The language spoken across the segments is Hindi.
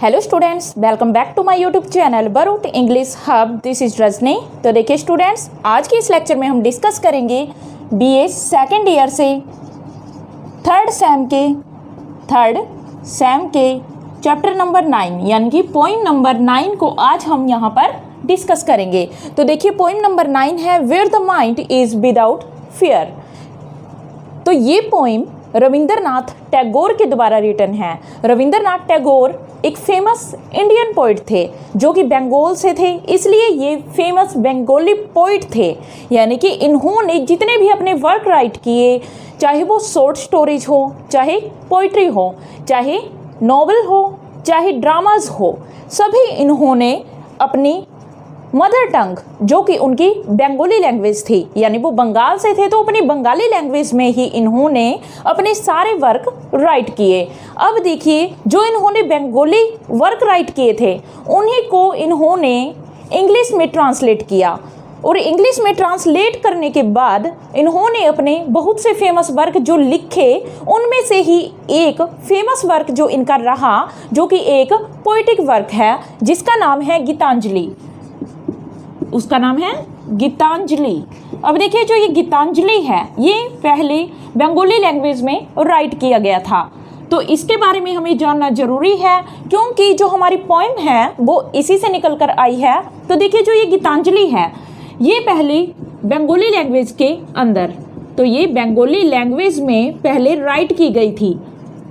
Hello students, welcome back to my YouTube channel बरूट English hub. This is Rajni. तो देखिए स्टूडेंट्स, आज के इस लेक्चर में हम डिस्कस करेंगे बीए सेकेंड ईयर से थर्ड सेम के चैप्टर नंबर 9 यानी कि पोइम नंबर 9 को आज हम यहाँ पर डिस्कस करेंगे। तो देखिए पोइम नंबर 9 है where the mind is without fear. तो ये पोइम रविंद्रनाथ टैगोर के द्वारा रिटन है। रविंद्रनाथ टैगोर एक फेमस इंडियन पोइट थे जो कि बंगाल से थे, इसलिए ये फेमस बंगाली पोइट थे। यानी कि इन्होंने जितने भी अपने वर्क राइट किए, चाहे वो शॉर्ट स्टोरीज हो, चाहे पोइट्री हो, चाहे नॉवल हो, चाहे ड्रामाज हो, सभी इन्होंने अपनी मदर टंग जो कि उनकी बंगाली लैंग्वेज थी, यानी वो बंगाल से थे तो अपनी बंगाली लैंग्वेज में ही इन्होंने अपने सारे वर्क राइट किए। अब देखिए, जो इन्होंने बंगाली वर्क राइट किए थे उन्हीं को इन्होंने इंग्लिश में ट्रांसलेट किया, और इंग्लिश में ट्रांसलेट करने के बाद इन्होंने अपने बहुत से फेमस वर्क जो लिखे, उनमें से ही एक फेमस वर्क जो इनका रहा, जो कि एक पोइटिक वर्क है जिसका नाम है गीतांजलि। उसका नाम है गीतांजलि। अब देखिए, जो ये गीतांजलि है ये पहले बंगाली लैंग्वेज में राइट किया गया था, तो इसके बारे में हमें जानना जरूरी है क्योंकि जो हमारी पोइम है वो इसी से निकल कर आई है। तो देखिए, जो ये गीतांजलि है ये पहले बंगाली लैंग्वेज के अंदर, तो ये बंगाली लैंग्वेज में पहले राइट की गई थी।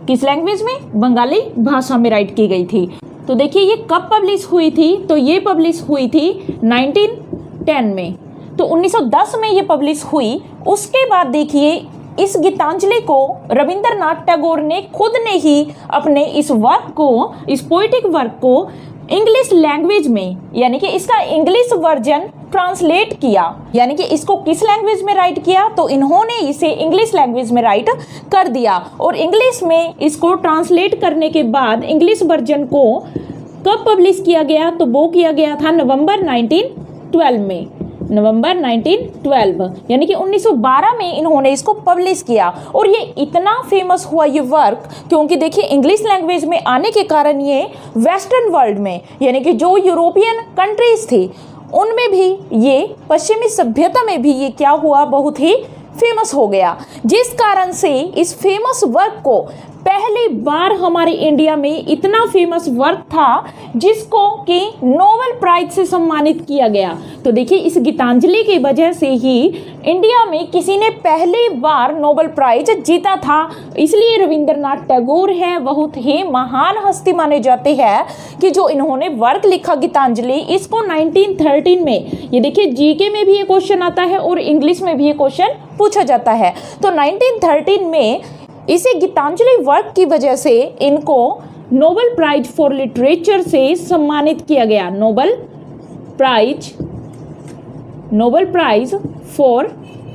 किस लैंग्वेज में? बंगाली भाषा में राइट की गई थी। तो देखिए ये कब पब्लिश हुई थी? तो ये पब्लिश हुई थी 1910 में। तो 1910 में ये पब्लिश हुई। उसके बाद देखिए इस गीतांजलि को रविंद्रनाथ टैगोर ने खुद ने ही अपने इस वर्क को, इस पोइटिक वर्क को इंग्लिश लैंग्वेज में, यानी कि इसका इंग्लिश वर्जन ट्रांसलेट किया। यानी कि इसको किस लैंग्वेज में राइट किया? तो इन्होंने इसे इंग्लिश लैंग्वेज में राइट कर दिया, और इंग्लिश में इसको ट्रांसलेट करने के बाद इंग्लिश वर्जन को कब पब्लिश किया गया? तो वो किया गया था नवंबर 1912 में। नवंबर 1912 यानी कि 1912 में इन्होंने इसको पब्लिश किया। और ये इतना फेमस हुआ ये वर्क क्योंकि देखिए इंग्लिश लैंग्वेज में आने के कारण ये वेस्टर्न वर्ल्ड में, यानी कि जो यूरोपियन कंट्रीज थी उनमें भी, ये पश्चिमी सभ्यता में भी ये क्या हुआ, बहुत ही फेमस हो गया। जिस कारण से इस फेमस वर्क को पहली बार हमारे इंडिया में इतना फेमस वर्क था जिसको कि नोबेल प्राइज से सम्मानित किया गया। तो देखिए इस गीतांजलि की वजह से ही इंडिया में किसी ने पहली बार नोबेल प्राइज जीता था। इसलिए रविंद्रनाथ टैगोर हैं बहुत ही महान हस्ती माने जाते हैं कि जो इन्होंने वर्क लिखा गीतांजलि, इसको 1913 में, ये देखिए जीके में भी ये क्वेश्चन आता है और इंग्लिश में भी ये क्वेश्चन पूछा जाता है। तो 1913 में इसी गीतांजलि वर्क की वजह से इनको नोबेल प्राइज फॉर लिटरेचर से सम्मानित किया गया। नोबेल प्राइज फॉर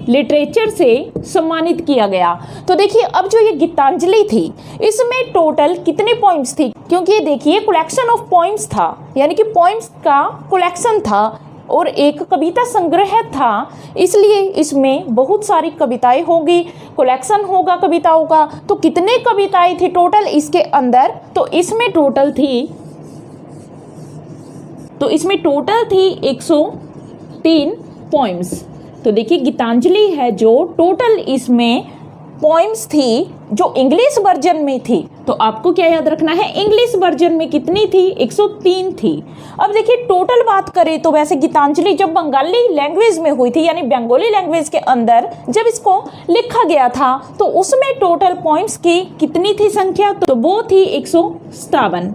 लिटरेचर से सम्मानित किया गया। तो देखिए अब जो ये गीतांजलि थी इसमें टोटल कितने पोइम्स थी? क्योंकि ये देखिए कलेक्शन ऑफ पोइम्स था, यानी कि पोइम्स का कलेक्शन था और एक कविता संग्रह था, इसलिए इसमें बहुत सारी कविताएं होगी, कलेक्शन होगा कविताओं का। तो कितने कविताएं थी टोटल इसके अंदर? तो इसमें टोटल थी 103 पोइम्स। तो देखिए गीतांजलि है जो टोटल इसमें पोइम्स थी जो इंग्लिश वर्जन में थी। तो आपको क्या याद रखना है, इंग्लिश वर्जन में कितनी थी? 103 थी। अब देखिए टोटल बात करें तो वैसे गीतांजलि जब बंगाली लैंग्वेज में हुई थी, यानी बंगाली लैंग्वेज के अंदर जब इसको लिखा गया था, तो उसमें टोटल पोइम्स की कितनी थी संख्या? तो वो थी 157।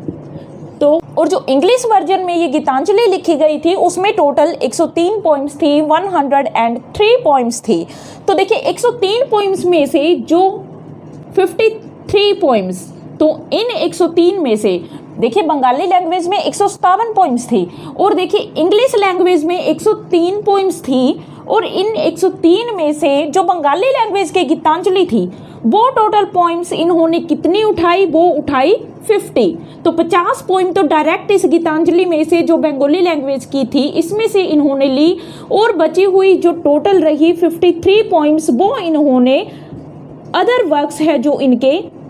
तो और जो इंग्लिश वर्जन में ये गीतांजलि लिखी गई थी उसमें टोटल 103 पोइम्स थी, 103 पोइम्स थी। तो देखिए 103 पोइम्स में से जो 53 पोइम्स, तो इन 103 में से देखिए बंगाली लैंग्वेज में 157 पोइम्स थी, और देखिए इंग्लिश लैंग्वेज में 103 पोइम्स थी, और इन 103 में से जो बंगाली लैंग्वेज के गीतांजलि थी वो टोटल पोइम्स इन्होंने कितनी उठाई? वो उठाई 50। तो 50 पोइम तो डायरेक्ट इस गीतांजलि में से जो बंगाली लैंग्वेज की थी इसमें से इन्होंने ली, और बची हुई जो टोटल रही 53 पोइम्स वो इन्होंने अदर वर्क्स है जो इनके,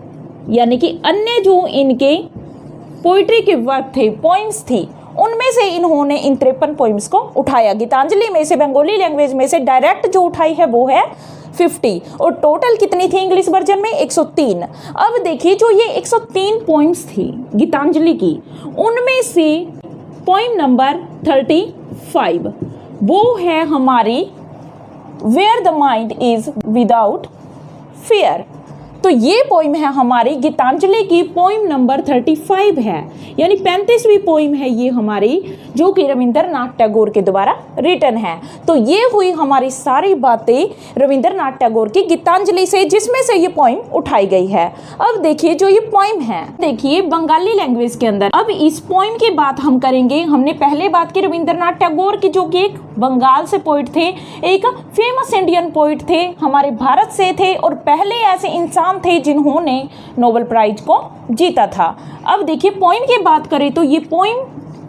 यानी कि अन्य जो इनके पोइट्री के वर्क थे, पोइम्स थी, उनमें से इन्होंने इन 53 पोइम्स को उठाया। गीतांजलि में से, बंगाली लैंग्वेज में से डायरेक्ट जो उठाई है वो है 50, और टोटल कितनी थी इंग्लिश वर्जन में? 103। अब देखिए जो ये 103 पोइम्स थी गीतांजलि की, उनमें से पोइम नंबर 35 वो है हमारी where the mind is without fear. तो ये पोइम है हमारी गीतांजलि की, पोइम नंबर 35 है, यानी 35वीं पोइम है ये हमारी, जो कि रविंद्रनाथ टैगोर के द्वारा रिटन है। तो ये हुई हमारी सारी बातें रविंद्रनाथ टैगोर की गीतांजलि से, जिसमें से ये पोइम उठाई गई है। अब देखिए जो ये पोइम है, देखिए बंगाली लैंग्वेज के अंदर। अब इस पोइम की बात हम करेंगे। हमने पहले बात की रविंद्रनाथ टैगोर की, जो कि एक बंगाल से पोइट थे, एक फेमस इंडियन पोइट थे, हमारे भारत से थे, और पहले ऐसे इंसान थे जिन्होंने नोबेल प्राइज को जीता था। अब देखिए पोइम की बात करें तो ये पोइम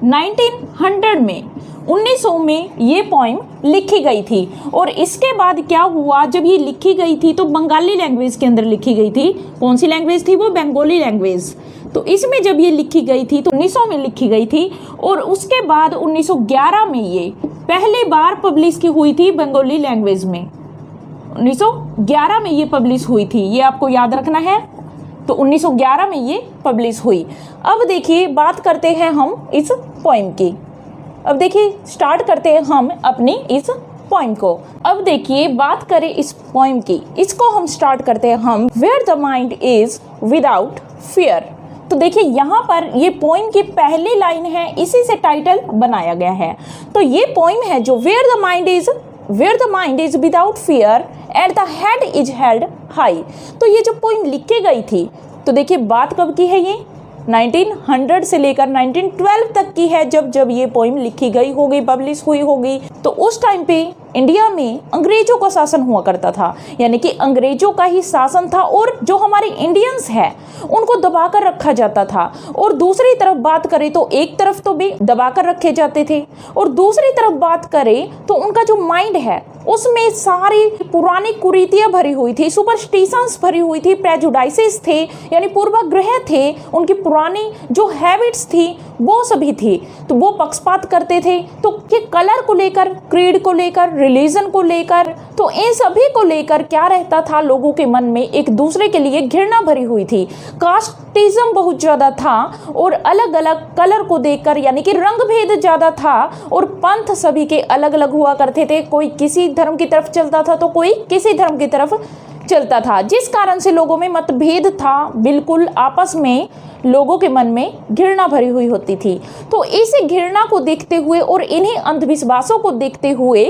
1900 में, 1900 में ये पोइम लिखी गई थी। और इसके बाद क्या हुआ, जब ये लिखी गई थी तो बंगाली लैंग्वेज के अंदर लिखी गई थी। कौन सी लैंग्वेज थी वो? बंगाली लैंग्वेज। तो इसमें जब ये लिखी गई थी तो 1900 में लिखी गई थी, और उसके बाद 1911 में ये पहली बार पब्लिश की हुई थी बंगाली लैंग्वेज में। 1911 में ये पब्लिश हुई थी, ये आपको याद रखना है। तो 1911 में ये पब्लिश हुई। अब देखिए बात करते हैं हम इस पोइम की। अब देखिए स्टार्ट करते हैं हम अपनी इस पोइम को। अब देखिए बात करें इस पोइम की, इसको हम स्टार्ट करते हैं हम, where the mind is without fear. तो देखिए यहाँ पर ये पोइम की पहली लाइन है, इसी से टाइटल बनाया गया है। तो ये पोइम है जो where the mind is without fear at the head is held high. तो ये जो पोइम लिखी गई थी, तो देखिए बात कब की है ये? 1900 से लेकर 1912 तक की है, जब ये पोइम लिखी गई होगी, पब्लिश हुई होगी। तो उस टाइम पे इंडिया में अंग्रेजों का शासन हुआ करता था, यानी कि अंग्रेजों का ही शासन था, और जो हमारे इंडियंस हैं उनको दबा कर रखा जाता था। और दूसरी तरफ बात करें तो एक तरफ तो भी दबा कर रखे जाते थे, और दूसरी तरफ बात करें तो उनका जो माइंड है उसमें सारी पुरानी कुरीतियां भरी हुई थी, सुपरस्टिशंस भरी हुई थी, प्रेजुडाइसेस थे, यानी पूर्वाग्रह थे, उनकी पुरानी जो हैबिट्स थी वो सभी थी। तो वो पक्षपात करते थे, तो ये कलर को लेकर, क्रीड को लेकर, रिलीजन को लेकर, तो इन सभी को लेकर क्या रहता था, लोगों के मन में एक दूसरे के लिए घृणा भरी हुई थी। कास्टिज्म बहुत ज़्यादा था, और अलग अलग कलर को देखकर, यानी कि रंग भेद ज़्यादा था, और पंथ सभी के अलग अलग हुआ करते थे। कोई किसी धर्म की तरफ चलता था तो कोई किसी धर्म की तरफ चलता था, जिस कारण से लोगों में मतभेद था, बिल्कुल आपस में लोगों के मन में घृणा भरी हुई होती थी। तो इसी घृणा को देखते हुए और इन्हीं अंधविश्वासों को देखते हुए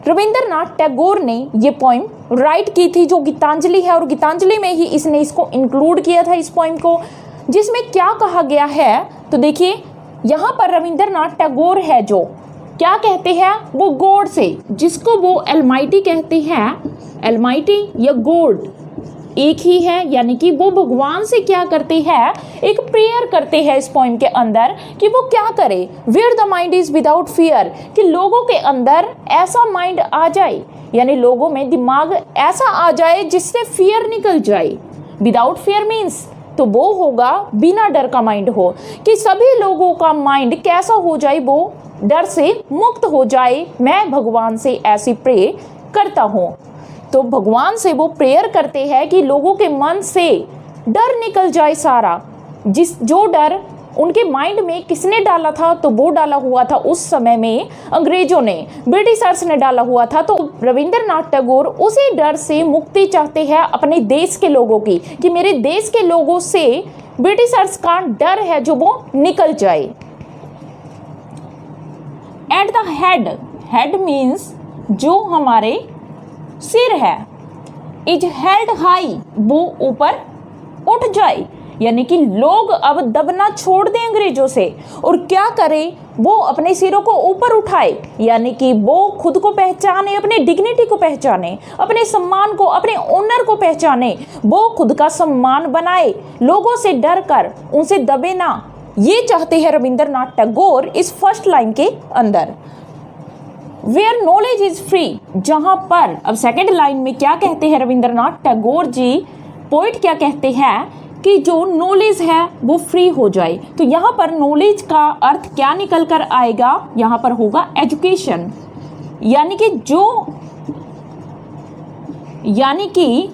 रविंद्रनाथ टैगोर ने ये पोइम राइट की थी, जो गीतांजलि है, और गीतांजलि में ही इसने इसको इंक्लूड किया था इस पोइम को, जिसमें क्या कहा गया है। तो देखिए यहाँ पर रविंद्रनाथ टैगोर है जो क्या कहते हैं, वो गॉड से, जिसको वो एलमाइटी कहते हैं, एलमाइटी या गॉड एक ही है, यानी कि वो भगवान से क्या करते हैं, एक प्रेयर करते हैं इस पोइम के अंदर कि वो क्या करे, where the mind is without fear, कि लोगों के अंदर ऐसा माइंड आ जाए, यानी लोगों में दिमाग ऐसा आ जाए जिससे फियर निकल जाए। विदाउट फियर मीन्स तो वो होगा बिना डर का माइंड हो, कि सभी लोगों का माइंड कैसा हो जाए, वो डर से मुक्त हो जाए। मैं भगवान से ऐसी प्रे करता हूँ। तो भगवान से वो प्रेयर करते हैं कि लोगों के मन से डर निकल जाए सारा, जो डर उनके माइंड में किसने डाला था, तो वो डाला हुआ था उस समय में अंग्रेजों ने, ब्रिटिशर्स ने डाला हुआ था। तो रविंद्रनाथ टैगोर उसी डर से मुक्ति चाहते हैं अपने देश के लोगों की, कि मेरे देश के लोगों से ब्रिटिशर्स का डर है जो वो निकल जाए। Eight the head, head means जो हमारे सिर है, इज हेल्ड हाई, वो ऊपर उठ जाए, यानी कि लोग अब दबना छोड़ दें अंग्रेजों से, और क्या करें, वो अपने सिरों को ऊपर उठाए, यानी कि वो खुद को पहचाने, अपने डिग्निटी को पहचाने, अपने सम्मान को, अपने ऑनर को पहचाने, वो खुद का सम्मान बनाए, लोगों से डर कर उनसे दबे ना। ये चाहते हैं रविंद्रनाथ टैगोर इस फर्स्ट लाइन के अंदर। वेयर नॉलेज इज फ्री, जहां पर, अब सेकेंड लाइन में क्या कहते हैं रविंद्रनाथ टैगोर जी, पोइट क्या कहते हैं कि जो नॉलेज है वो फ्री हो जाए। तो यहाँ पर नॉलेज का अर्थ क्या निकल कर आएगा, यहाँ पर होगा एजुकेशन, यानी कि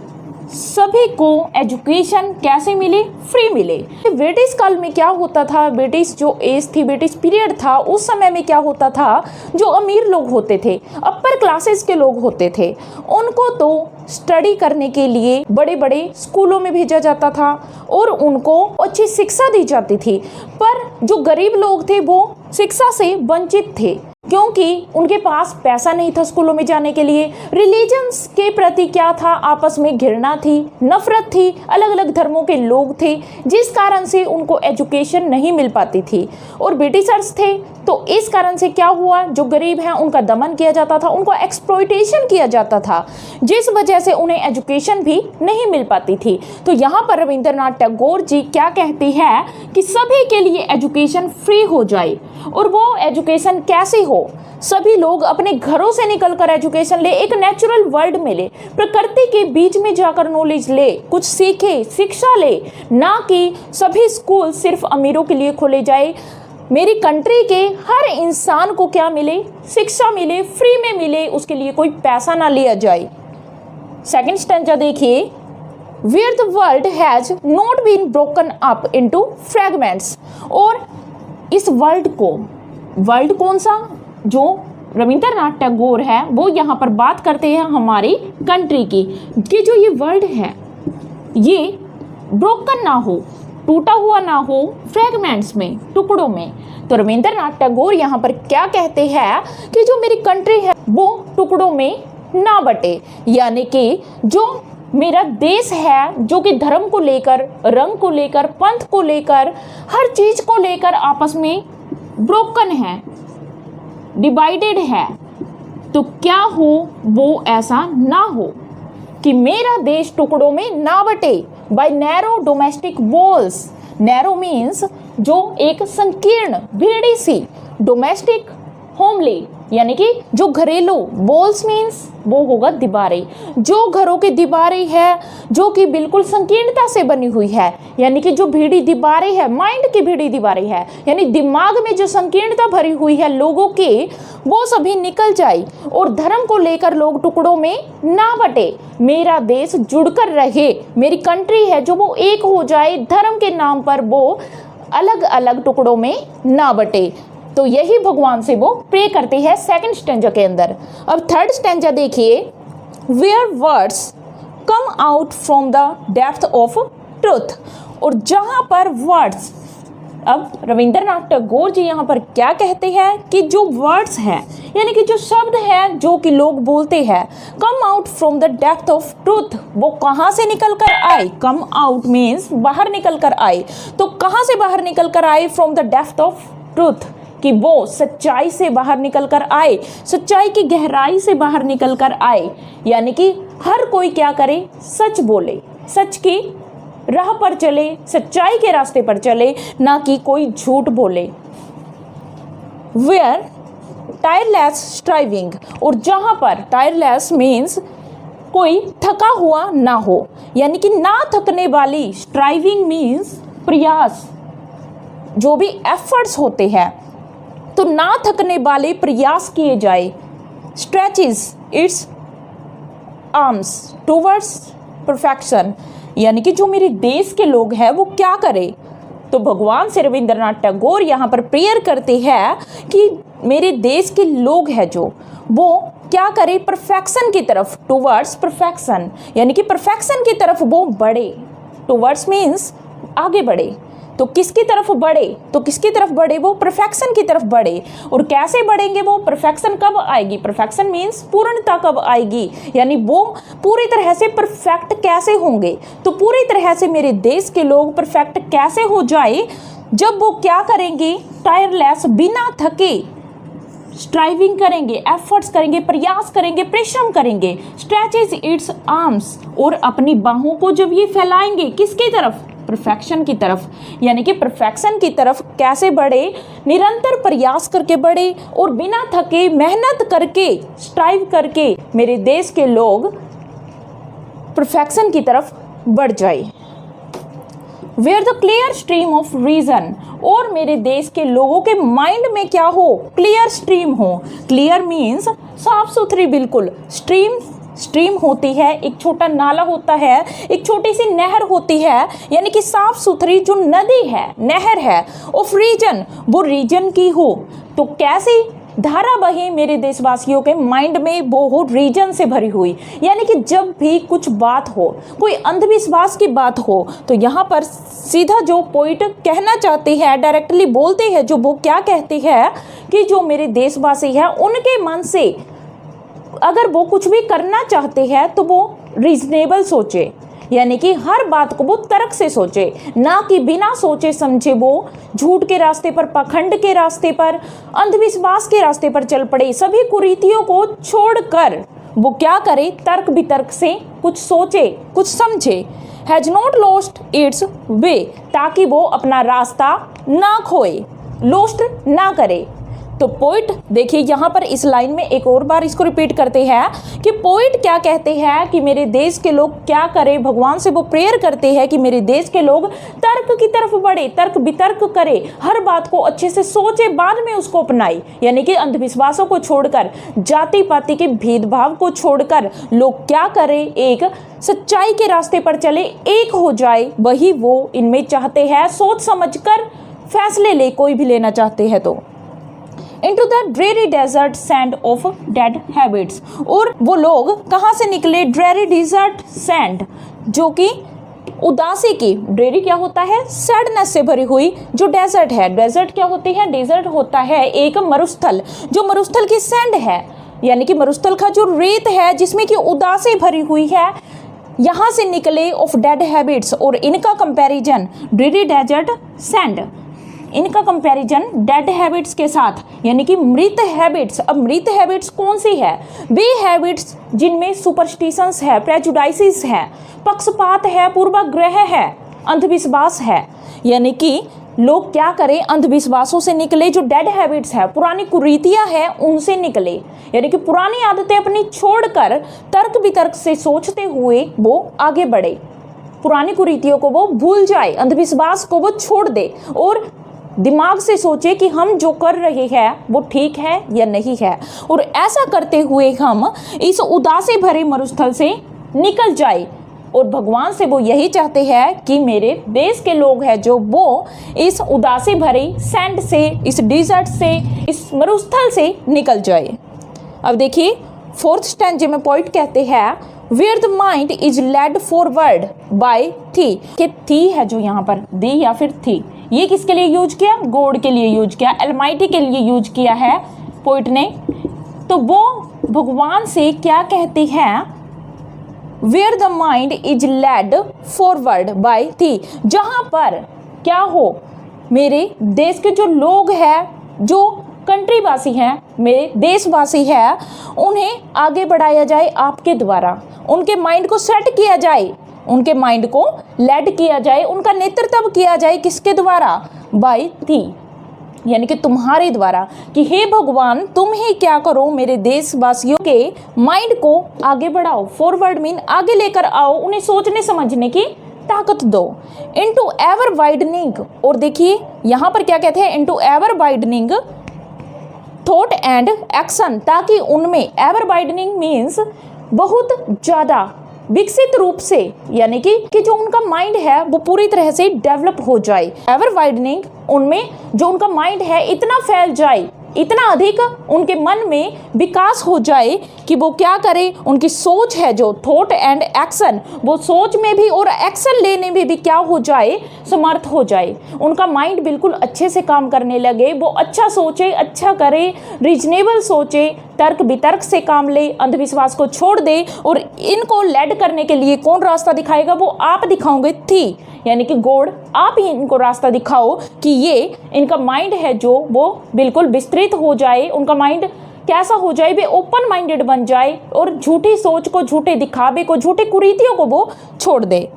सभी को एजुकेशन कैसे मिले, फ्री मिले। ब्रिटिश काल में क्या होता था, ब्रिटिश जो एज थी, ब्रिटिश पीरियड था, उस समय में क्या होता था, जो अमीर लोग होते थे, अपर क्लासेस के लोग होते थे, उनको तो स्टडी करने के लिए बड़े बड़े स्कूलों में भेजा जाता था और उनको अच्छी शिक्षा दी जाती थी। पर जो गरीब लोग थे वो शिक्षा से वंचित थे, क्योंकि उनके पास पैसा नहीं था स्कूलों में जाने के लिए। रिलीजन्स के प्रति क्या था, आपस में घृणा थी, नफरत थी, अलग अलग धर्मों के लोग थे, जिस कारण से उनको एजुकेशन नहीं मिल पाती थी। और ब्रिटिशर्स थे, तो इस कारण से क्या हुआ, जो गरीब हैं उनका दमन किया जाता था, उनको एक्सप्लॉइटेशन किया जाता था, जिस वजह से उन्हें एजुकेशन भी नहीं मिल पाती थी। तो यहाँ पर रविंद्रनाथ टैगोर जी क्या कहती है कि सभी के लिए एजुकेशन फ्री हो जाए। और वो एजुकेशन कैसे हो, सभी लोग अपने घरों से निकलकर एजुकेशन ले, एक नेचुरल वर्ल्ड में ले, प्रकृति के बीच में जाकर नॉलेज ले, कुछ सीखे, शिक्षा ले, ना कि सभी स्कूल सिर्फ अमीरों के लिए खोले जाए। मेरी कंट्री के हर इंसान को क्या मिले, शिक्षा मिले, फ्री में मिले, उसके लिए कोई पैसा ना लिया जाए। सेकंड स्टैंजा देखिए, where the world has not been broken up into fragments। और इस वर्ल्ड कौन सा, जो रविंद्रनाथ टैगोर है वो यहाँ पर बात करते हैं हमारी कंट्री की, कि जो ये वर्ल्ड है ये ब्रोकन ना हो, टूटा हुआ ना हो, फ्रैगमेंट्स में, टुकड़ों में। तो रविंद्रनाथ टैगोर यहाँ पर क्या कहते हैं कि जो मेरी कंट्री है वो टुकड़ों में ना बटे, यानी कि जो मेरा देश है, जो कि धर्म को लेकर, रंग को लेकर, पंथ को लेकर, हर चीज को लेकर आपस में ब्रोकन है, डिवाइडेड है, तो क्या हो वो ऐसा ना हो कि मेरा देश टुकड़ों में ना बटे by narrow domestic walls. Narrow means जो एक संकीर्ण भेड़ी सी, डोमेस्टिक होमली यानी कि जो घरेलू, वॉल्स मीन्स वो होगा दीवारें, जो घरों की दीवारें है जो कि बिल्कुल संकीर्णता से बनी हुई है, यानी कि जो भीड़ी दीवारें है, माइंड की भीड़ी दीवारें है, यानी दिमाग में जो संकीर्णता भरी हुई है लोगों के, वो सभी निकल जाए और धर्म को लेकर लोग टुकड़ों में ना बटे, मेरा देश जुड़कर रहे, मेरी कंट्री है जो वो एक हो जाए, धर्म के नाम पर वो अलग अलग टुकड़ों में ना बटे। तो यही भगवान से वो प्रे करते हैं सेकंड स्टैंजा के अंदर। अब थर्ड स्टैंजा देखिए, where words come out from the depth of truth. और जहां पर वर्ड्स, अब रविंद्रनाथ टैगोर जी यहाँ पर क्या कहते हैं कि जो वर्ड्स है, यानी कि जो शब्द है जो कि लोग बोलते हैं, कम out from the depth of truth, वो कहाँ से निकल कर आए, कम आउट मीन्स बाहर निकल कर आए, तो कहाँ से बाहर निकल कर आए, from the depth of truth, कि वो सच्चाई से बाहर निकल कर आए, सच्चाई की गहराई से बाहर निकल कर आए, यानी कि हर कोई क्या करे, सच बोले, सच की राह पर चले, सच्चाई के रास्ते पर चले, ना कि कोई झूठ बोले। वेयर टायरलेस स्ट्राइविंग, और जहां पर टायरलेस मीन्स कोई थका हुआ ना हो, यानी कि ना थकने वाली, स्ट्राइविंग मीन्स प्रयास, जो भी एफर्ट्स होते हैं तो ना थकने वाले प्रयास किए जाए। Stretches it's arms towards perfection, यानी कि जो मेरे देश के लोग हैं वो क्या करें, तो भगवान से रविंद्रनाथ टैगोर यहाँ पर प्रेयर करते हैं कि मेरे देश के लोग हैं जो वो क्या करें, परफेक्शन की तरफ, टूवर्ड्स परफेक्शन, यानी कि परफेक्शन की तरफ वो बढ़े। टूवर्ड्स मीन्स आगे बढ़े, तो किसकी तरफ बढ़े, तो किसकी तरफ बढ़े, वो परफेक्शन की तरफ बढ़े। और कैसे बढ़ेंगे वो, परफेक्शन कब आएगी, परफेक्शन मीन्स पूर्णता कब आएगी, यानी वो पूरी तरह से परफेक्ट कैसे होंगे, तो पूरी तरह से मेरे देश के लोग परफेक्ट कैसे हो जाए, जब वो क्या करेंगे, टायरलेस, बिना थके स्ट्राइविंग करेंगे, एफर्ट्स करेंगे, प्रयास करेंगे, परिश्रम करेंगे। स्ट्रेचेस इट्स आर्म्स, और अपनी बाहों को जब ये फैलाएंगे, किसकी तरफ, परफेक्शन की तरफ, यानी कि परफेक्शन की तरफ कैसे बढ़े, निरंतर प्रयास करके बढ़े और बिना थके मेहनत करके, स्ट्राइव करके मेरे देश के लोग परफेक्शन की तरफ बढ़ जाए। Where the clear stream of reason, और मेरे देश के लोगों के माइंड में क्या हो, क्लियर स्ट्रीम हो। क्लियर मीन्स साफ सुथरी, बिल्कुल। स्ट्रीम होती है, एक छोटा नाला होता है, एक छोटी सी नहर होती है, यानी कि साफ सुथरी जो नदी है, नहर है। ऑफ रीजन, वो रीजन की हो। तो कैसी धारा बही मेरे देशवासियों के माइंड में, वो हो रीजन से भरी हुई। यानी कि जब भी कुछ बात हो, कोई अंधविश्वास की बात हो, तो यहाँ पर सीधा जो पोइट कहना चाहती है, डायरेक्टली बोलते हैं, जो वो क्या कहती है कि जो मेरे देशवासी है उनके मन से अगर वो कुछ भी करना चाहते हैं तो वो रीजनेबल सोचे, यानी कि हर बात को वो तर्क से सोचे, ना कि बिना सोचे समझे वो झूठ के रास्ते पर, पाखंड के रास्ते पर, अंधविश्वास के रास्ते पर चल पड़े। सभी कुरीतियों को छोड़कर वो क्या करे, तर्क वितर्क से कुछ सोचे, कुछ समझे। हैज नॉट लॉस्ट इट्स वे, ताकि वो अपना रास्ता ना खोए, लॉस्ट ना करे। तो पोइट देखिए यहाँ पर इस लाइन में एक और बार इसको रिपीट करते हैं कि पोइट क्या कहते हैं कि मेरे देश के लोग क्या करें, भगवान से वो प्रेयर करते हैं कि मेरे देश के लोग तर्क की तरफ बढ़े, तर्क वितर्क करे, हर बात को अच्छे से सोचे, बाद में उसको अपनाए। यानी कि अंधविश्वासों को छोड़कर, जाति पाति के भेदभाव को छोड़कर लोग क्या करें, एक सच्चाई के रास्ते पर चले, एक हो जाए, वही वो इनमें चाहते हैं। सोच समझकर फैसले ले, कोई भी लेना चाहते हैं तो। Into the dreary desert sand of dead habits, और वो लोग कहाँ से निकले, dreary desert sand, जो कि उदासी की, ड्रेरी क्या होता है, सैडनेस से भरी हुई जो डेजर्ट है। डेजर्ट क्या होती है, डेजर्ट होता है एक मरुस्थल, जो मरुस्थल की सैंड है, यानी कि मरुस्थल का जो रेत है जिसमें कि उदासी भरी हुई है, यहाँ से निकले ऑफ डेड हैबिट्स। और इनका कंपैरिजन ड्रेरी डेजर्ट सैंड, इनका कंपैरिजन डेड हैबिट्स के साथ, यानी कि मृत हैबिट्स। अब मृत हैबिट्स कौन सी है, वे हैबिट्स जिनमें सुपरस्टिशंस है, प्रेजुडाइसिस है, पक्षपात है, पूर्वाग्रह है, अंधविश्वास है। यानी कि लोग क्या करें, अंधविश्वासों से निकले, जो डेड हैबिट्स है, पुरानी कुरीतियां हैं, उनसे निकले, यानी कि पुरानी आदतें अपनी छोड़कर तर्क वितर्क से सोचते हुए वो आगे बढ़े, पुरानी कुरीतियों को वो भूल जाए, अंधविश्वास को वो छोड़ दे और दिमाग से सोचे कि हम जो कर रहे हैं वो ठीक है या नहीं है। और ऐसा करते हुए हम इस उदासी भरे मरुस्थल से निकल जाए। और भगवान से वो यही चाहते हैं कि मेरे देश के लोग हैं जो वो इस उदासी भरे सैंड से, इस डिजर्ट से, इस मरुस्थल से निकल जाए। अब देखिए 4th स्टैंजे में पॉइंट कहते हैं where the mind is led forward by thee, कि थी है जो यहाँ पर दी या फिर थी, ये किसके लिए यूज किया, गॉड के लिए यूज किया, अलमाइटी के लिए यूज किया है पोइट ने। तो वो भगवान से क्या कहती है, where the mind is led forward by thee, जहाँ पर क्या हो, मेरे देश के जो लोग हैं, जो कंट्री वासी हैं, मेरे देशवासी हैं, उन्हें आगे बढ़ाया जाए आपके द्वारा, उनके माइंड को सेट किया जाए, उनके माइंड को लेड किया जाए, उनका नेतृत्व किया जाए, किसके द्वारा, बाय थी, यानी कि तुम्हारे द्वारा, कि हे भगवान तुम ही क्या करो, मेरे देशवासियों के माइंड को आगे बढ़ाओ, फॉरवर्ड मीन आगे लेकर आओ, उन्हें सोचने समझने की ताकत दो। इनटू एवर वाइडनिंग, और देखिए यहाँ पर क्या कहते हैं, into ever widening thought and action, ताकि उनमें, एवर वाइडनिंग मीन्स बहुत ज़्यादा विकसित रूप से, यानी कि जो उनका माइंड है वो पूरी तरह से डेवलप हो जाए। एवर वाइडनिंग, उनमें जो उनका माइंड है इतना फैल जाए, इतना अधिक उनके मन में विकास हो जाए कि वो क्या करे, उनकी सोच है जो थॉट एंड एक्शन, वो सोच में भी और एक्शन लेने में भी क्या हो जाए, समर्थ हो जाए। उनका माइंड बिल्कुल अच्छे से काम करने लगे, वो अच्छा सोचे, अच्छा करे, रीजनेबल सोचे, तर्क वितर्क से काम ले, अंधविश्वास को छोड़ दे। और इनको लेड करने के लिए कौन रास्ता दिखाएगा, वो आप दिखाओगे थी, यानी कि गॉड आप ही इनको रास्ता दिखाओ कि ये इनका माइंड है जो वो बिल्कुल विस्तृत हो जाए, उनका माइंड कैसा हो जाए, वे ओपन माइंडेड बन जाए और झूठी सोच को, झूठे दिखावे को, झूठी कुरीतियों को वो छोड़ दे।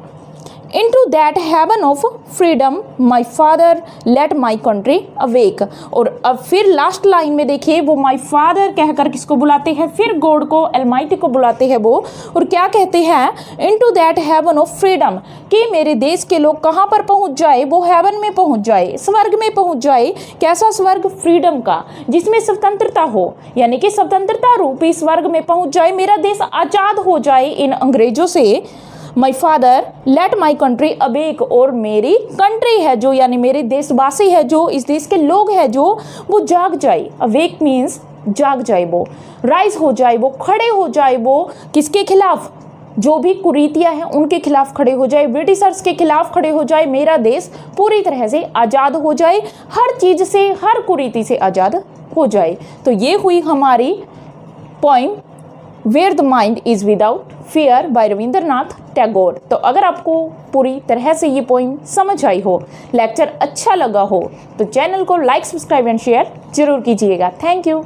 Into that heaven of freedom my father let my country awake। और अब फिर लास्ट लाइन में देखिए वो my father कहकर किसको बुलाते हैं, फिर गॉड को, अलमाइटी को बुलाते हैं वो, और क्या कहते हैं, Into that heaven of freedom, कि मेरे देश के लोग कहाँ पर पहुँच जाए, वो हेवन में पहुँच जाए, स्वर्ग में पहुँच जाए। कैसा स्वर्ग? फ्रीडम का, जिसमें स्वतंत्रता हो, यानी कि स्वतंत्रता रूपी स्वर्ग में पहुँच जाए, मेरा देश आज़ाद हो जाए इन अंग्रेजों से। My father let my country awake, और मेरी कंट्री है जो, यानी मेरे देशवासी है जो, इस देश के लोग हैं जो, वो जाग जाए। अवेक मीन्स जाग जाए, वो राइज हो जाए, वो खड़े हो जाए। वो किसके खिलाफ? जो भी कुरीतियां हैं उनके खिलाफ खड़े हो जाए, ब्रिटिशर्स के खिलाफ खड़े हो जाए, मेरा देश पूरी तरह से आज़ाद हो जाए, हर चीज़ से, हर कुरीति से आज़ाद हो जाए। तो ये हुई हमारी poem where the mind is without fear by Rabindranath Tagore. तो अगर आपको पूरी तरह से ये पोइम समझ आई हो, लेक्चर अच्छा लगा हो, तो चैनल को लाइक, सब्सक्राइब एंड शेयर जरूर कीजिएगा। Thank you.